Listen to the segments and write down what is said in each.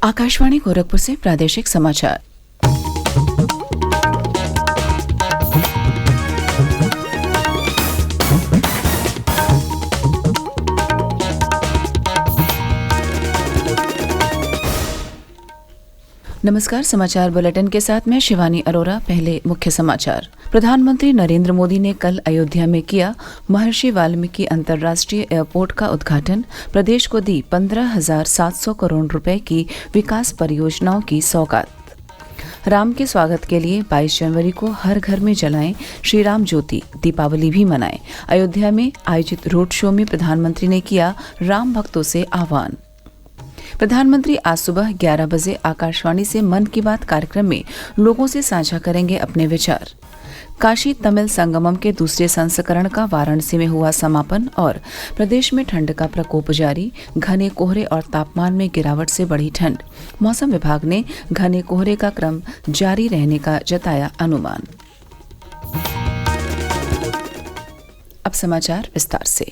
आकाशवाणी गोरखपुर से प्रादेशिक समाचार। नमस्कार, समाचार बुलेटिन के साथ मैं शिवानी अरोरा। पहले मुख्य समाचार। प्रधानमंत्री नरेंद्र मोदी ने कल अयोध्या में किया महर्षि वाल्मीकि अंतर्राष्ट्रीय एयरपोर्ट का उद्घाटन। प्रदेश को दी 15,700 करोड़ रुपए की विकास परियोजनाओं की सौगात। राम के स्वागत के लिए 22 जनवरी को हर घर में जलाएं श्री राम ज्योति, दीपावली भी मनाएं। अयोध्या में आयोजित रोड शो में प्रधानमंत्री ने किया राम भक्तों से आह्वान। प्रधानमंत्री आज सुबह 11 बजे आकाशवाणी से मन की बात कार्यक्रम में लोगों से साझा करेंगे अपने विचार। काशी तमिल संगमम के दूसरे संस्करण का वाराणसी में हुआ समापन और प्रदेश में ठंड का प्रकोप जारी। घने कोहरे और तापमान में गिरावट से बढ़ी ठंड। मौसम विभाग ने घने कोहरे का क्रम जारी रहने का जताया अनुमान। अब समाचार विस्तार से।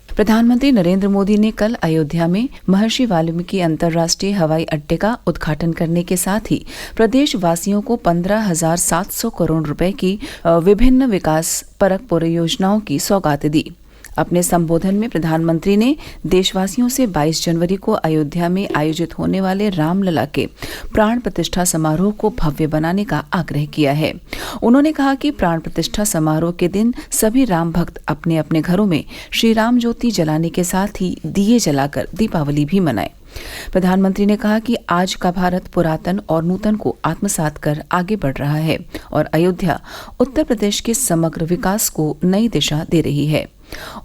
प्रधानमंत्री नरेंद्र मोदी ने कल अयोध्या में महर्षि वाल्मीकि अंतर्राष्ट्रीय हवाई अड्डे का उद्घाटन करने के साथ ही प्रदेश वासियों को 15,700 करोड़ रुपए की विभिन्न विकास परक परियोजनाओं की सौगात दी। अपने संबोधन में प्रधानमंत्री ने देशवासियों से 22 जनवरी को अयोध्या में आयोजित होने वाले रामलला के प्राण प्रतिष्ठा समारोह को भव्य बनाने का आग्रह किया है। उन्होंने कहा कि प्राण प्रतिष्ठा समारोह के दिन सभी राम भक्त अपने अपने घरों में श्री राम ज्योति जलाने के साथ ही दिए जलाकर दीपावली भी मनाएं। प्रधानमंत्री ने कहा कि आज का भारत पुरातन और नूतन को आत्मसात कर आगे बढ़ रहा है और अयोध्या उत्तर प्रदेश के समग्र विकास को नई दिशा दे रही है।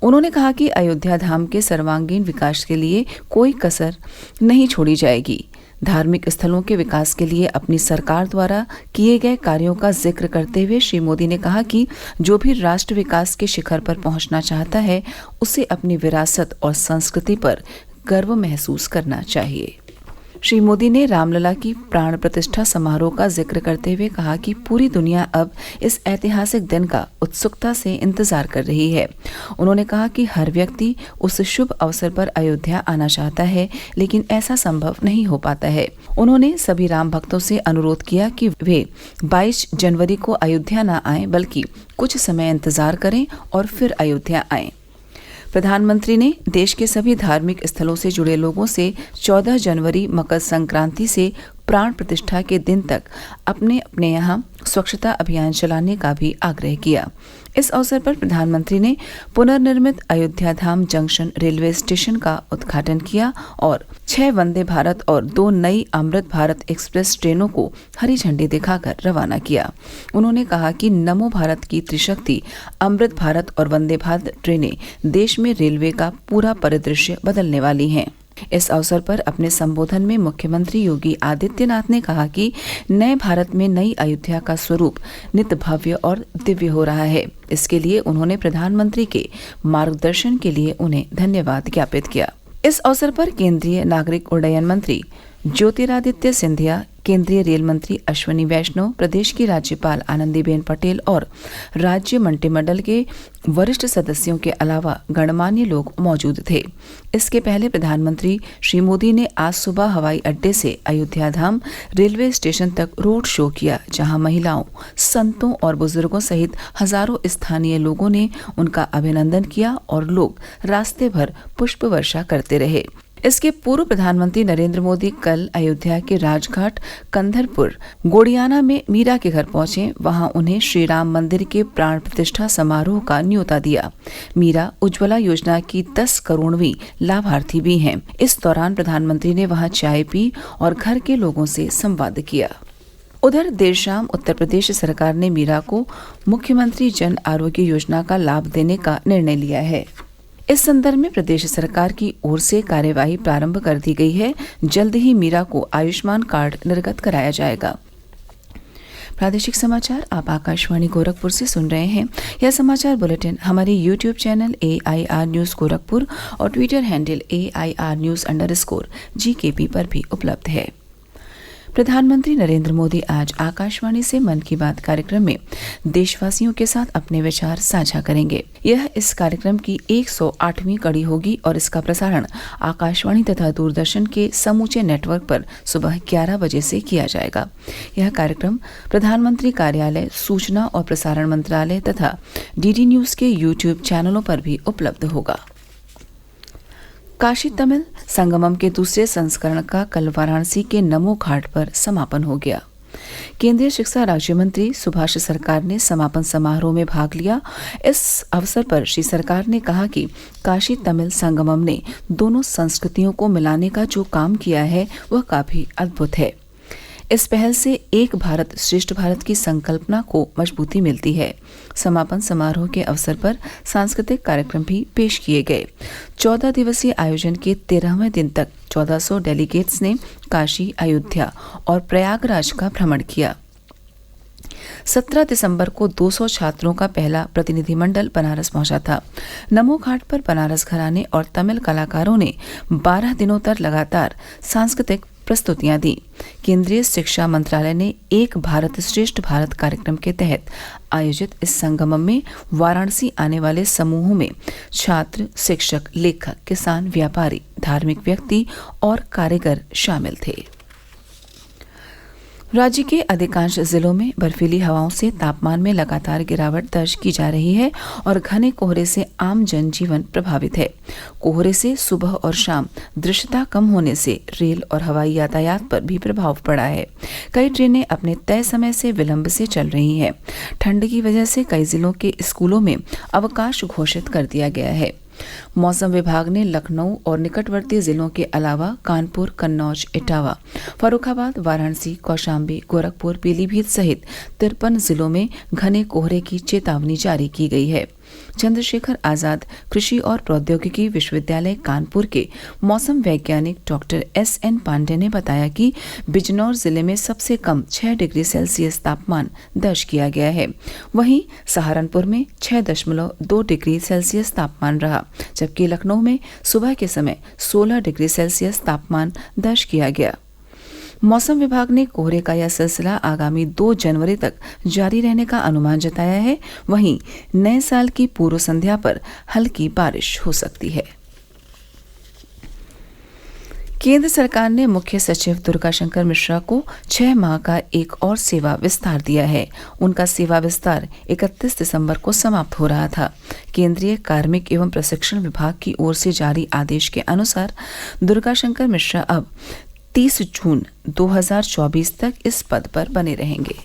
उन्होंने कहा कि अयोध्या धाम के सर्वांगीण विकास के लिए कोई कसर नहीं छोड़ी जाएगी। धार्मिक स्थलों के विकास के लिए अपनी सरकार द्वारा किए गए कार्यों का जिक्र करते हुए श्री मोदी ने कहा कि जो भी राष्ट्र विकास के शिखर पर पहुंचना चाहता है उसे अपनी विरासत और संस्कृति पर गर्व महसूस करना चाहिए। श्री मोदी ने रामलला की प्राण प्रतिष्ठा समारोह का जिक्र करते हुए कहा कि पूरी दुनिया अब इस ऐतिहासिक दिन का उत्सुकता से इंतजार कर रही है। उन्होंने कहा कि हर व्यक्ति उस शुभ अवसर पर अयोध्या आना चाहता है, लेकिन ऐसा संभव नहीं हो पाता है। उन्होंने सभी राम भक्तों से अनुरोध किया कि वे 22 जनवरी को अयोध्या न आएं, बल्कि कुछ समय इंतजार करें और फिर अयोध्या आएं। प्रधानमंत्री ने देश के सभी धार्मिक स्थलों से जुड़े लोगों से 14 जनवरी मकर संक्रांति से प्राण प्रतिष्ठा के दिन तक अपने अपने यहाँ स्वच्छता अभियान चलाने का भी आग्रह किया। इस अवसर पर प्रधानमंत्री ने पुनर्निर्मित अयोध्या धाम जंक्शन रेलवे स्टेशन का उद्घाटन किया और 6 वंदे भारत और 2 नई अमृत भारत एक्सप्रेस ट्रेनों को हरी झंडी दिखाकर रवाना किया। उन्होंने कहा कि नमो भारत की त्रिशक्ति अमृत भारत और वंदे भारत ट्रेनें देश में रेलवे का पूरा परिदृश्य बदलने वाली हैं। इस अवसर पर अपने संबोधन में मुख्यमंत्री योगी आदित्यनाथ ने कहा कि नए भारत में नई अयोध्या का स्वरूप नित भव्य और दिव्य हो रहा है। इसके लिए उन्होंने प्रधानमंत्री के मार्गदर्शन के लिए उन्हें धन्यवाद ज्ञापित किया। इस अवसर पर केंद्रीय नागरिक उड्डयन मंत्री ज्योतिरादित्य सिंधिया, केंद्रीय रेल मंत्री अश्विनी वैष्णव, प्रदेश की राज्यपाल आनंदीबेन पटेल और राज्य मंत्रिमंडल के वरिष्ठ सदस्यों के अलावा गणमान्य लोग मौजूद थे। इसके पहले प्रधानमंत्री श्री मोदी ने आज सुबह हवाई अड्डे से अयोध्या धाम रेलवे स्टेशन तक रोड शो किया, जहां महिलाओं, संतों और बुजुर्गों सहित हजारों स्थानीय लोगों ने उनका अभिनंदन किया और लोग रास्ते भर पुष्प वर्षा करते रहे। इसके पूर्व प्रधानमंत्री नरेंद्र मोदी कल अयोध्या के राजघाट कंधरपुर गोड़ियाना में मीरा के घर पहुंचे। वहां उन्हें श्री राम मंदिर के प्राण प्रतिष्ठा समारोह का न्योता दिया। मीरा उज्ज्वला योजना की 10 करोड़वीं लाभार्थी भी हैं। इस दौरान प्रधानमंत्री ने वहां चाय पी और घर के लोगों से संवाद किया। उधर देर शाम उत्तर प्रदेश सरकार ने मीरा को मुख्यमंत्री जन आरोग्य योजना का लाभ देने का निर्णय लिया है। इस संदर्भ में प्रदेश सरकार की ओर से कार्यवाही प्रारंभ कर दी गई है। जल्द ही मीरा को आयुष्मान कार्ड निर्गत कराया जाएगा। प्रादेशिक समाचार आप आकाशवाणी गोरखपुर से सुन रहे हैं। यह समाचार बुलेटिन हमारे YouTube channel AIR news Gorakhpur और ट्विटर हैंडल AIR न्यूज_GKP पर भी उपलब्ध है। प्रधानमंत्री नरेंद्र मोदी आज आकाशवाणी से मन की बात कार्यक्रम में देशवासियों के साथ अपने विचार साझा करेंगे। यह इस कार्यक्रम की 108वीं कड़ी होगी और इसका प्रसारण आकाशवाणी तथा दूरदर्शन के समूचे नेटवर्क पर सुबह 11 बजे से किया जाएगा। यह कार्यक्रम प्रधानमंत्री कार्यालय, सूचना और प्रसारण मंत्रालय तथा डीडी न्यूज के यूट्यूब चैनलों पर भी उपलब्ध होगा। काशी तमिल संगमम के दूसरे संस्करण का कल वाराणसी के नमो घाट पर समापन हो गया। केंद्रीय शिक्षा राज्य मंत्री सुभाष सरकार ने समापन समारोह में भाग लिया। इस अवसर पर श्री सरकार ने कहा कि काशी तमिल संगमम ने दोनों संस्कृतियों को मिलाने का जो काम किया है वह काफी अद्भुत है। इस पहल से एक भारत श्रेष्ठ भारत की संकल्पना को मजबूती मिलती है। समापन समारोह के अवसर पर सांस्कृतिक कार्यक्रम भी पेश किए गए। 14 दिवसीय आयोजन के 13वें दिन तक 1400 डेलीगेट्स ने काशी, अयोध्या और प्रयागराज का भ्रमण किया। 17 दिसंबर को 200 छात्रों का पहला प्रतिनिधिमंडल बनारस पहुंचा था। नमो घाट पर बनारस घराने और तमिल कलाकारों ने 12 दिनों तक लगातार सांस्कृतिक प्रस्तुतियां दी। केंद्रीय शिक्षा मंत्रालय ने एक भारत श्रेष्ठ भारत कार्यक्रम के तहत आयोजित इस संगमम में वाराणसी आने वाले समूहों में छात्र, शिक्षक, लेखक, किसान, व्यापारी, धार्मिक व्यक्ति और कारीगर शामिल थे। राज्य के अधिकांश जिलों में बर्फीली हवाओं से तापमान में लगातार गिरावट दर्ज की जा रही है और घने कोहरे से आम जनजीवन प्रभावित है। कोहरे से सुबह और शाम दृश्यता कम होने से रेल और हवाई यातायात पर भी प्रभाव पड़ा है। कई ट्रेनें अपने तय समय से विलंब से चल रही हैं। ठंड की वजह से कई जिलों के स्कूलों में अवकाश घोषित कर दिया गया है। मौसम विभाग ने लखनऊ और निकटवर्ती जिलों के अलावा कानपुर, कन्नौज, इटावा, फर्रुखाबाद, वाराणसी, कौशाम्बी, गोरखपुर, पीलीभीत सहित 53 जिलों में घने कोहरे की चेतावनी जारी की गई है। चंद्रशेखर आजाद कृषि और प्रौद्योगिकी विश्वविद्यालय कानपुर के मौसम वैज्ञानिक डॉक्टर एस.एन. पांडे ने बताया कि बिजनौर जिले में सबसे कम 6 डिग्री सेल्सियस तापमान दर्ज किया गया है। वहीं सहारनपुर में 6.2 डिग्री सेल्सियस तापमान रहा, जबकि लखनऊ में सुबह के समय 16 डिग्री सेल्सियस तापमान दर्ज किया गया। मौसम विभाग ने कोहरे का यह सिलसिला आगामी 2 जनवरी तक जारी रहने का अनुमान जताया है। वहीं नए साल की पूर्व संध्या पर हल्की बारिश हो सकती है। केंद्र सरकार ने मुख्य सचिव दुर्गाशंकर मिश्रा को 6 माह का एक और सेवा विस्तार दिया है। उनका सेवा विस्तार 31 दिसंबर को समाप्त हो रहा था। केंद्रीय कार्मिक एवं प्रशिक्षण विभाग की ओर से जारी आदेश के अनुसार दुर्गाशंकर मिश्रा अब 30 जून 2024 तक इस पद पर बने रहेंगे।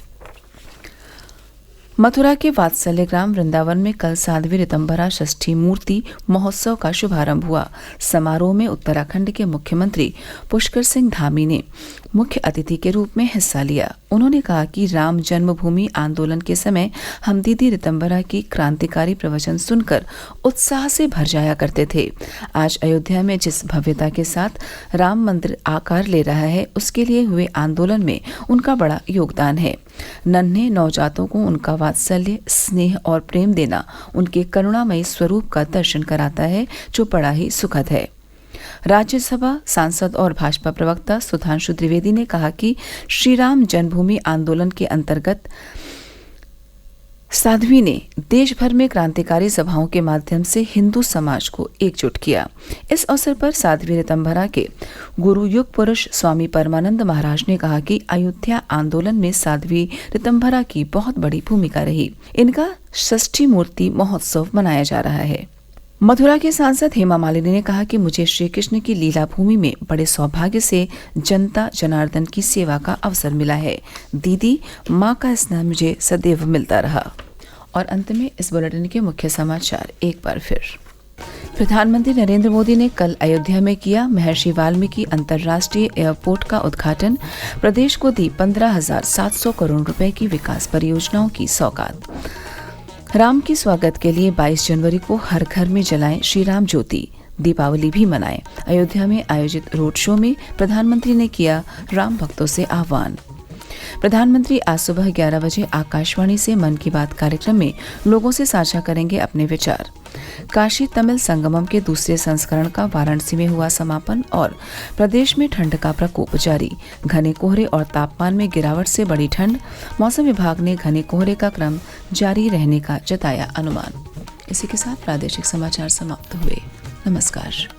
मथुरा के वात्सल्य ग्राम वृंदावन में कल साध्वी ऋतंभरा षष्ठी मूर्ति महोत्सव का शुभारंभ हुआ। समारोह में उत्तराखंड के मुख्यमंत्री पुष्कर सिंह धामी ने मुख्य अतिथि के रूप में हिस्सा लिया। उन्होंने कहा कि राम जन्मभूमि आंदोलन के समय हम दीदी ऋतंभरा की क्रांतिकारी प्रवचन सुनकर उत्साह से भर जाया करते थे। आज अयोध्या में जिस भव्यता के साथ राम मंदिर आकार ले रहा है, उसके लिए हुए आंदोलन में उनका बड़ा योगदान है। नन्हे नवजातों को उनका वात्सल्य, स्नेह और प्रेम देना उनके करुणामयी स्वरूप का दर्शन कराता है, जो बड़ा ही सुखद है। राज्यसभा सांसद और भाजपा प्रवक्ता सुधांशु त्रिवेदी ने कहा कि श्री राम जन्मभूमि आंदोलन के अंतर्गत साध्वी ने देश भर में क्रांतिकारी सभाओं के माध्यम से हिंदू समाज को एकजुट किया। इस अवसर पर साध्वी ऋतंभरा के गुरु युग पुरुष स्वामी परमानंद महाराज ने कहा कि अयोध्या आंदोलन में साध्वी ऋतंभरा की बहुत बड़ी भूमिका रही। इनका षष्ठी मूर्ति महोत्सव मनाया जा रहा है। मथुरा के सांसद हेमा मालिनी ने कहा कि मुझे श्री कृष्ण की लीला भूमि में बड़े सौभाग्य से जनता जनार्दन की सेवा का अवसर मिला है। दीदी, माँ का स्नेह मुझे सदैव मिलता रहा। और अंत में इस बुलेटिन के मुख्य समाचार एक बार फिर। प्रधानमंत्री नरेंद्र मोदी ने कल अयोध्या में किया महर्षि वाल्मीकि अंतर्राष्ट्रीय एयरपोर्ट का उद्घाटन। प्रदेश को दी 15,700 करोड़ रुपए की विकास परियोजनाओं की सौगात। राम के स्वागत के लिए 22 जनवरी को हर घर में जलाएं श्री राम ज्योति, दीपावली भी मनाएं। अयोध्या में आयोजित रोड शो में प्रधानमंत्री ने किया राम भक्तों से आह्वान। प्रधानमंत्री आज सुबह 11 बजे आकाशवाणी से मन की बात कार्यक्रम में लोगों से साझा करेंगे अपने विचार। काशी तमिल संगमम के दूसरे संस्करण का वाराणसी में हुआ समापन और प्रदेश में ठंड का प्रकोप जारी। घने कोहरे और तापमान में गिरावट से बड़ी ठंड, मौसम विभाग ने घने कोहरे का क्रम जारी रहने का जताया अनुमान। इसी के साथ प्रादेशिक समाचार समाप्त हुए। नमस्कार।